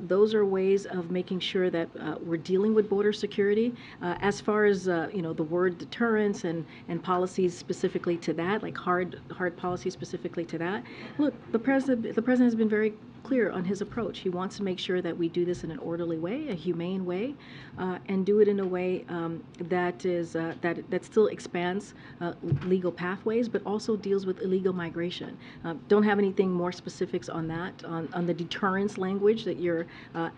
Those are ways of making sure that we're dealing with border security. As far as the word deterrence and policies specifically to that, like hard policies specifically to that. Look, the president has been very clear on his approach. He wants to make sure that we do this in an orderly way, a humane way, and do it in a way that still expands legal pathways, but also deals with illegal migration. Don't have anything more specifics on that, on the deterrence language that you're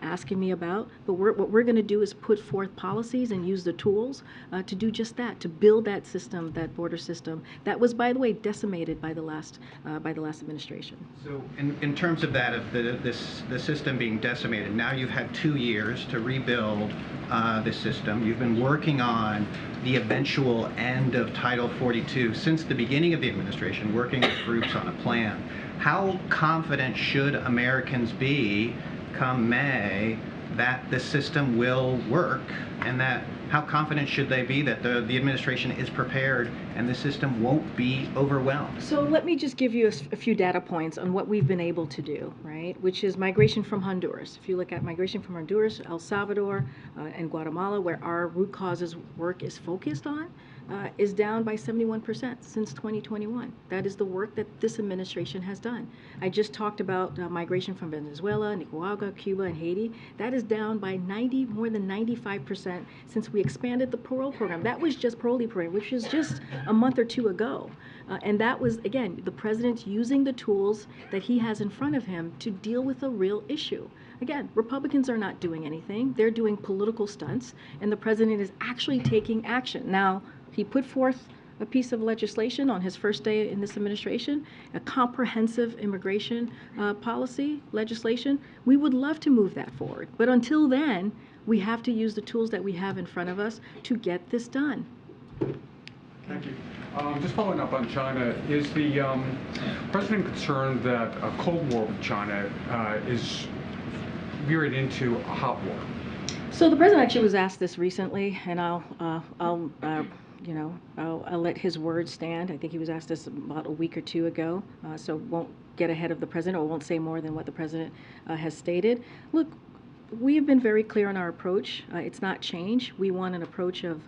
asking me about. But what we're going to do is put forth policies and use the tools to do just that, to build that system, that border system that was, by the way, decimated by the last administration. So, in terms of that, of the system being decimated, now you've had 2 years to rebuild the system. You've been working on the eventual end of Title 42 since the beginning of the administration, working with groups on a plan. How confident should Americans be come May that the system will work, and that how confident should they be that the administration is prepared and the system won't be overwhelmed? So let me just give you a few data points on what we've been able to do, right? Which is migration from Honduras. If you look at migration from Honduras, El Salvador, and Guatemala, where our root causes work is focused on, is down by 71% since 2021. That is the work that this administration has done. I just talked about migration from Venezuela, Nicaragua, Cuba, and Haiti. That is down by more than 95% since we expanded the parole program. That was just parole program, which was just a month or two ago. And that was, again, the president using the tools that he has in front of him to deal with a real issue. Again, Republicans are not doing anything. They're doing political stunts, and the president is actually taking action. Now, he put forth a piece of legislation on his first day in this administration, a comprehensive immigration policy legislation. We would love to move that forward. But until then, we have to use the tools that we have in front of us to get this done. Thank you. Just following up on China, is the president concerned that a Cold War with China is veering into a hot war? So the president actually was asked this recently, and I'll let his words stand. I think he was asked this about a week or two ago, so won't get ahead of the president or won't say more than what the president has stated. Look, we have been very clear on our approach. It's not change. We want an approach of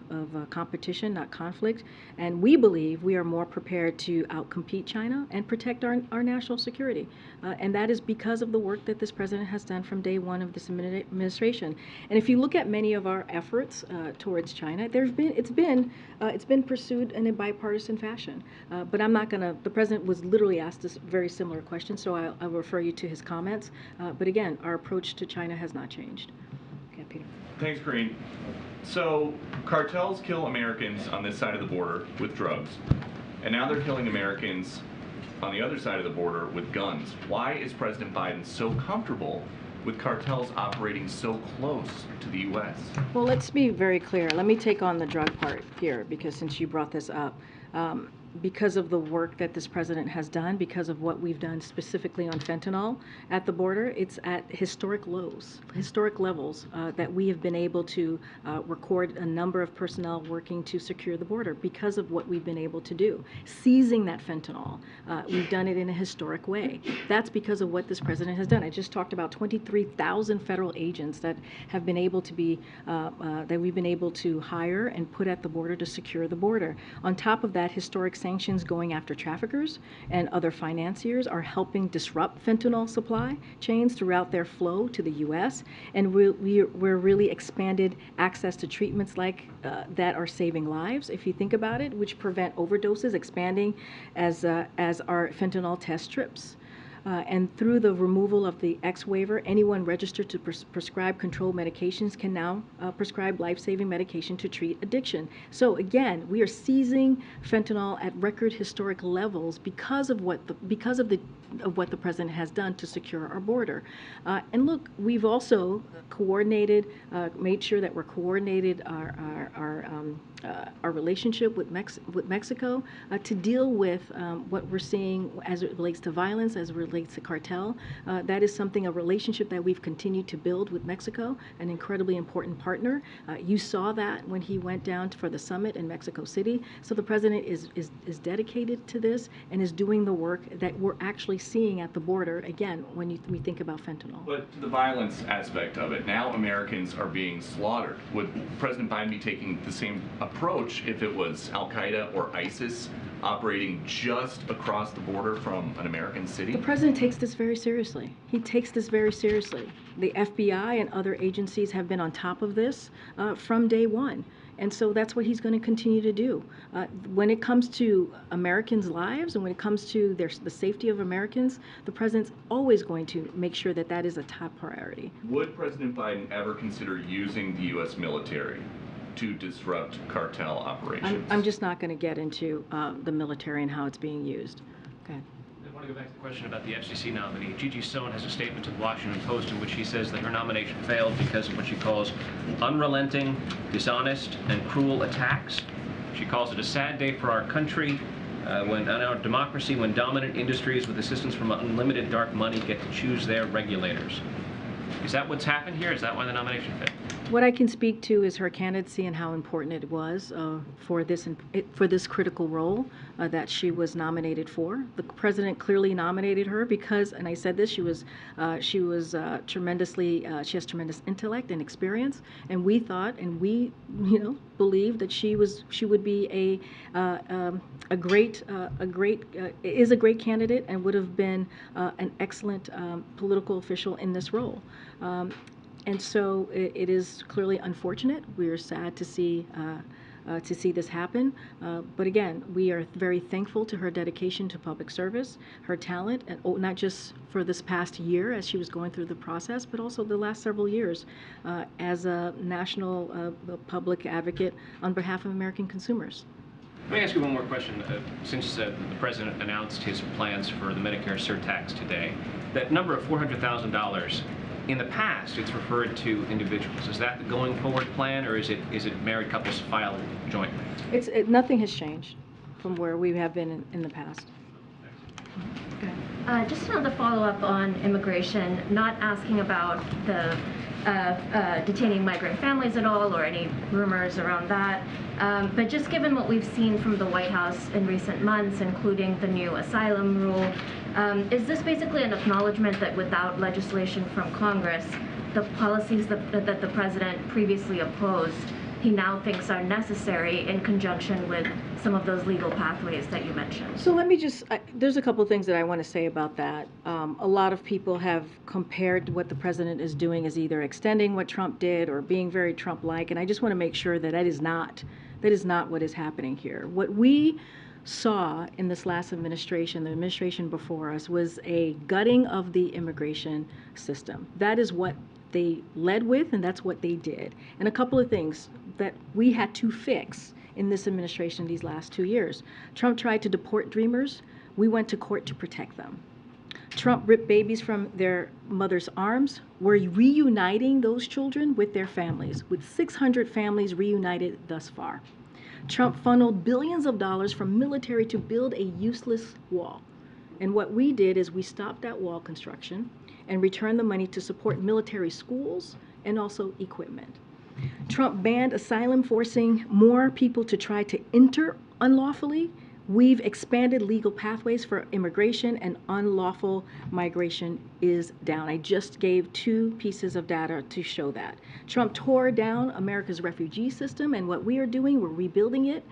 competition, not conflict. And we believe we are more prepared to outcompete China and protect our national security. And that is because of the work that this president has done from day one of this administration. And if you look at many of our efforts towards China, it's been pursued in a bipartisan fashion. But I'm not going to, the president was literally asked this very similar question, so I'll refer you to his comments. But again, our approach to China has not changed. Okay, Peter. Thanks, Karine. So cartels kill Americans on this side of the border with drugs, and now they're killing Americans on the other side of the border with guns. Why is President Biden so comfortable with cartels operating so close to the U.S.? Well, let's be very clear. Let me take on the drug part here, because since you brought this up, because of the work that this president has done, because of what we've done specifically on fentanyl at the border, it's at historic lows, historic levels that we have been able to record a number of personnel working to secure the border because of what we've been able to do. Seizing that fentanyl, we've done it in a historic way. That's because of what this president has done. I just talked about 23,000 federal agents that have been able to be, that we've been able to hire and put at the border to secure the border. On top of that, historic sanctions going after traffickers and other financiers are helping disrupt fentanyl supply chains throughout their flow to the U.S. And we're really expanded access to treatments like that are saving lives, if you think about it, which prevent overdoses, expanding as our fentanyl test strips. And through the removal of the X waiver, anyone registered to prescribe controlled medications can now prescribe life-saving medication to treat addiction. So again, we are seizing fentanyl at record historic levels because of what the president has done to secure our border. And look, we've also coordinated, made sure that we're coordinated our relationship with Mexico to deal with what we're seeing as it relates to violence, as it relates to cartel. That is something, a relationship that we've continued to build with Mexico, an incredibly important partner. You saw that when he went down for the summit in Mexico City. So the president is dedicated to this and is doing the work that we're actually seeing at the border, again, when we think about fentanyl. But to the violence aspect of it, now Americans are being slaughtered. Would President Biden be taking the same approach if it was Al-Qaeda or ISIS operating just across the border from an American city? The president takes this very seriously. He takes this very seriously. The FBI and other agencies have been on top of this from day one. And so that's what he's going to continue to do. When it comes to Americans' lives and when it comes to the safety of Americans, the president's always going to make sure that that is a top priority. Would President Biden ever consider using the U.S. military to disrupt cartel operations? I'm just not going to get into the military and how it's being used. Okay. I want to go back to the question about the FCC nominee. Gigi Sohn has a statement to the Washington Post in which she says that her nomination failed because of what she calls unrelenting, dishonest, and cruel attacks. She calls it a sad day for our country, when our democracy, when dominant industries with assistance from unlimited dark money get to choose their regulators. Is that what's happened here? Is that why the nomination failed? What I can speak to is her candidacy and how important it was for this critical role that she was nominated for. The president clearly nominated her because, and I said this, she has tremendous intellect and experience, and we thought, and we believed that she would be a great candidate and would have been an excellent political official in this role. And so it is clearly unfortunate. We are sad to see this happen. But again, we are very thankful to her dedication to public service, her talent, and not just for this past year as she was going through the process, but also the last several years as a national public advocate on behalf of American consumers. Let me ask you one more question. Since the president announced his plans for the Medicare surtax today, that number of $400,000, in the past, it's referred to individuals. Is that the going forward plan, or is it married couples file jointly? Nothing has changed from where we have been in the past. Just another follow-up on immigration, not asking about the detaining migrant families at all or any rumors around that, but just given what we've seen from the White House in recent months, including the new asylum rule, is this basically an acknowledgement that without legislation from Congress, the policies that the president previously opposed, he now thinks are necessary in conjunction with some of those legal pathways that you mentioned? So let me just, there's a couple of things that I want to say about that. A lot of people have compared what the president is doing as either extending what Trump did or being very Trump-like, and I just want to make sure that that is not what is happening here. What we saw in this last administration, the administration before us, was a gutting of the immigration system. That is what they led with, and that's what they did. And a couple of things that we had to fix in this administration these last 2 years. Trump tried to deport dreamers. We went to court to protect them. Trump ripped babies from their mother's arms. We're reuniting those children with their families, with 600 families reunited thus far. Trump funneled billions of dollars from military to build a useless wall. And what we did is we stopped that wall construction and returned the money to support military schools and also equipment. Trump banned asylum, forcing more people to try to enter unlawfully. We've expanded legal pathways for immigration, and unlawful migration is down. I just gave 2 pieces of data to show that. Trump tore down America's refugee system, and what we are doing, we're rebuilding it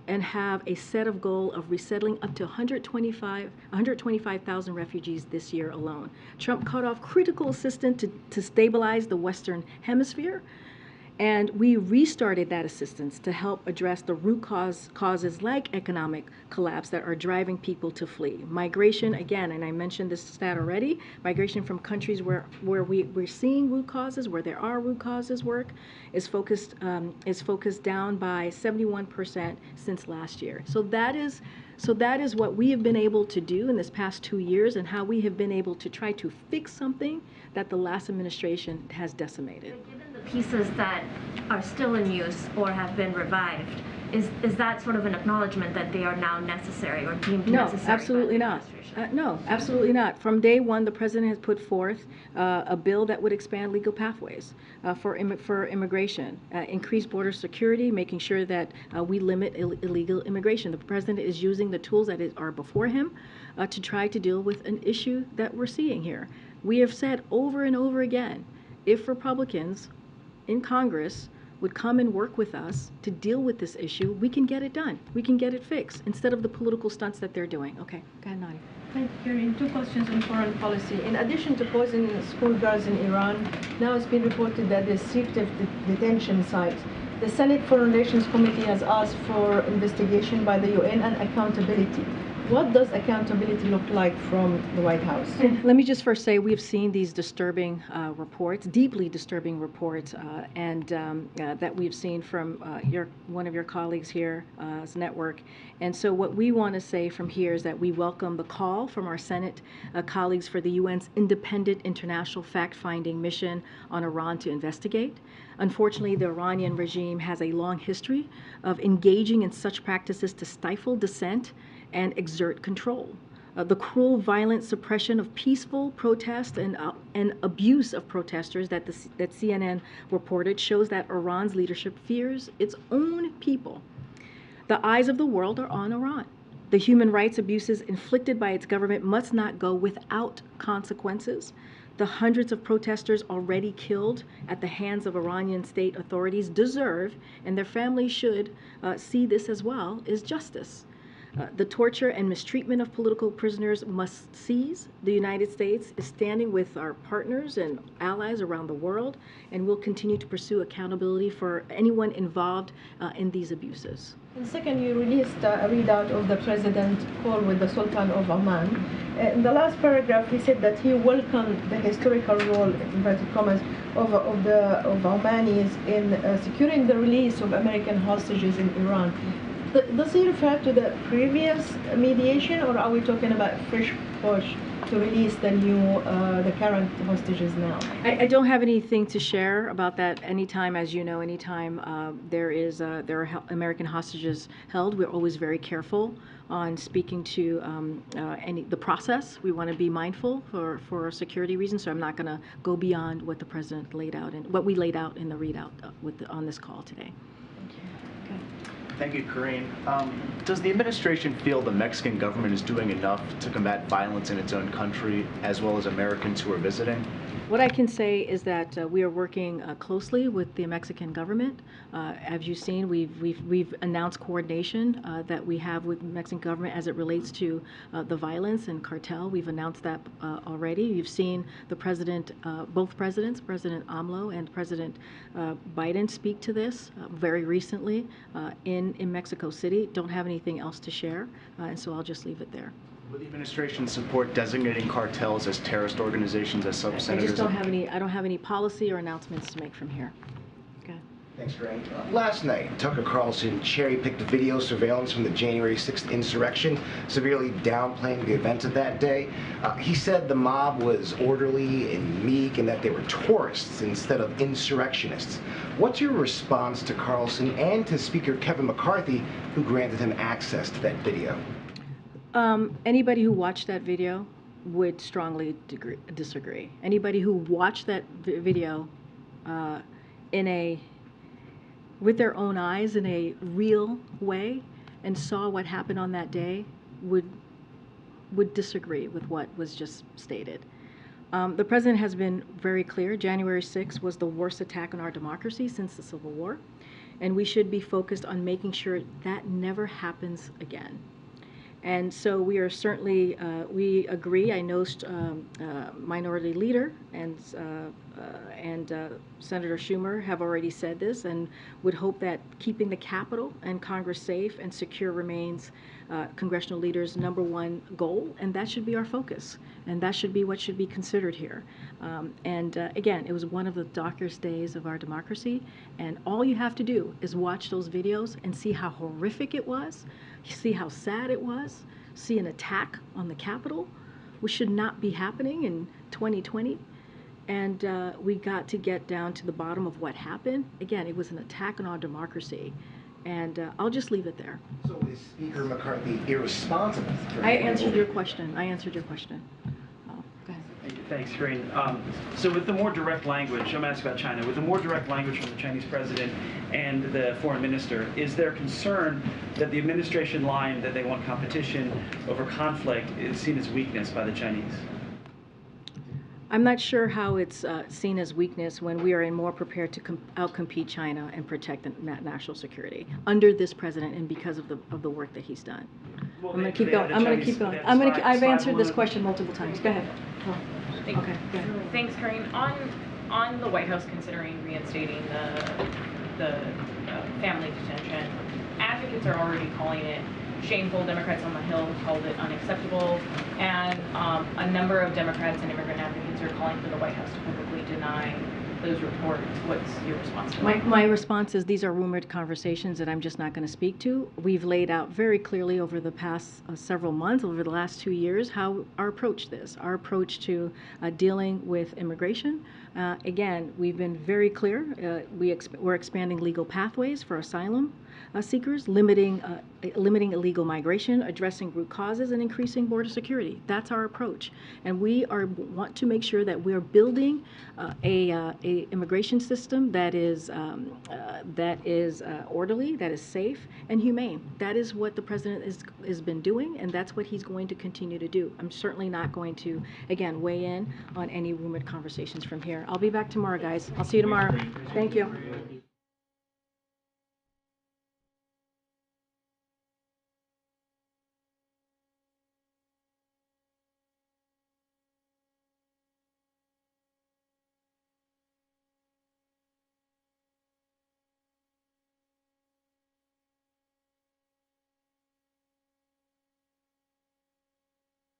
and have a set of goal of resettling up to 125,000 refugees this year alone. Trump cut off critical assistance to stabilize the Western Hemisphere. And we restarted that assistance to help address the root causes like economic collapse that are driving people to flee. Migration, again, and I mentioned this stat already, migration from countries where we're seeing root causes, where there are root causes work, is focused down by 71% since last year. So that is what we have been able to do in this past 2 years, and how we have been able to try to fix something that the last administration has decimated. Pieces that are still in use or have been revived, is that sort of an acknowledgement that they are now necessary or deemed necessary? No, absolutely not. No, absolutely not. From day one, the president has put forth a bill that would expand legal pathways for immigration, increase border security, making sure that we limit illegal immigration. The president is using the tools that are before him to try to deal with an issue that we're seeing here. We have said over and over again, if Republicans in Congress would come and work with us to deal with this issue, we can get it done. We can get it fixed instead of the political stunts that they're doing. Okay, go ahead, Nadia. Thank you, Karine. 2 questions on foreign policy. In addition to poisoning schoolgirls in Iran, now it's been reported that there's secret detention sites. The Senate Foreign Relations Committee has asked for investigation by the UN and accountability. What does accountability look like from the White House? Let me just first say we've seen these disturbing reports, deeply disturbing reports, that we've seen from one of your colleagues here's network. And so what we want to say from here is that we welcome the call from our Senate colleagues for the UN's independent international fact-finding mission on Iran to investigate. Unfortunately, the Iranian regime has a long history of engaging in such practices to stifle dissent and exert control. The cruel, violent suppression of peaceful protest and abuse of protesters that CNN reported shows that Iran's leadership fears its own people. The eyes of the world are on Iran. The human rights abuses inflicted by its government must not go without consequences. The hundreds of protesters already killed at the hands of Iranian state authorities deserve, and their families should see this as well, is justice. The torture and mistreatment of political prisoners must cease. The United States is standing with our partners and allies around the world, and will continue to pursue accountability for anyone involved in these abuses. And second, you released a readout of the president's call with the Sultan of Oman. In the last paragraph, he said that he welcomed the historical role, inverted commas, of Omanis in securing the release of American hostages in Iran. Does he refer to the previous mediation, or are we talking about fresh push to release the current hostages now? I don't have anything to share about that. Anytime, as you know, anytime there are American hostages held, we're always very careful on speaking to the process. We want to be mindful for security reasons, so I'm not going to go beyond what the president laid out and what we laid out in the readout on this call today. Thank you, Karine. Does the administration feel the Mexican government is doing enough to combat violence in its own country, as well as Americans who are visiting? What I can say is that we are working closely with the Mexican government. As you've seen, we've announced coordination that we have with the Mexican government as it relates to the violence and cartel. We've announced that already. You've seen the president, both presidents, President AMLO and President Biden, speak to this very recently in Mexico City. Don't have anything else to share, and so I'll just leave it there. Will the administration support designating cartels as terrorist organizations, as some I senators? just don't have any. I don't have any policy or announcements to make from here. Okay. Thanks, Karine. Last night, Tucker Carlson cherry-picked video surveillance from the January 6th insurrection, severely downplaying the events of that day. He said the mob was orderly and meek and that they were tourists instead of insurrectionists. What's your response to Carlson and to Speaker Kevin McCarthy, who granted him access to that video? Anybody who watched that video would strongly disagree. Anybody who watched that video with their own eyes in a real way and saw what happened on that day would disagree with what was just stated. The president has been very clear. January 6th was the worst attack on our democracy since the Civil War, and we should be focused on making sure that never happens again. And so we are certainly, we agree. I know Minority Leader and Senator Schumer have already said this, and would hope that keeping the Capitol and Congress safe and secure remains congressional leaders' #1 goal, and that should be our focus, and that should be what should be considered here. Again, it was one of the darkest days of our democracy, and all you have to do is watch those videos and see how horrific it was, see how sad it was, see an attack on the Capitol, which should not be happening in 2020. And we got to get down to the bottom of what happened. Again, it was an attack on our democracy. And I'll just leave it there. So is Speaker McCarthy irresponsible? I answered your question. I answered your question. Go ahead. Thanks, Karine. So with the more direct language, I'm asking about China, with the more direct language from the Chinese president and the foreign minister, is there concern that the administration line that they want competition over conflict is seen as weakness by the Chinese? I'm not sure how it's seen as weakness when we are more prepared to outcompete China and protect the national security under this president and because of the work that he's done. Well, I'm going to keep going. I've answered this question multiple times. Go ahead. Oh. Okay. Go ahead. Thanks, Karine. On the White House considering reinstating the family detention, advocates are already calling it shameful. Democrats on the Hill have called it unacceptable, and a number of Democrats and immigrant advocates are calling for the White House to publicly deny those reports. What's your response to that? My response is these are rumored conversations that I'm just not going to speak to. We've laid out very clearly over the past several months, over the last 2 years, how our approach to dealing with immigration. Again, we've been very clear. We're expanding legal pathways for asylum. seekers, limiting illegal migration, addressing root causes, and increasing border security. That's our approach. And we want to make sure that we're building a immigration system that is orderly, that is safe, and humane. That is what the president has been doing, and that's what he's going to continue to do. I'm certainly not going to, again, weigh in on any rumored conversations from here. I'll be back tomorrow, guys. I'll see you tomorrow. Thank you.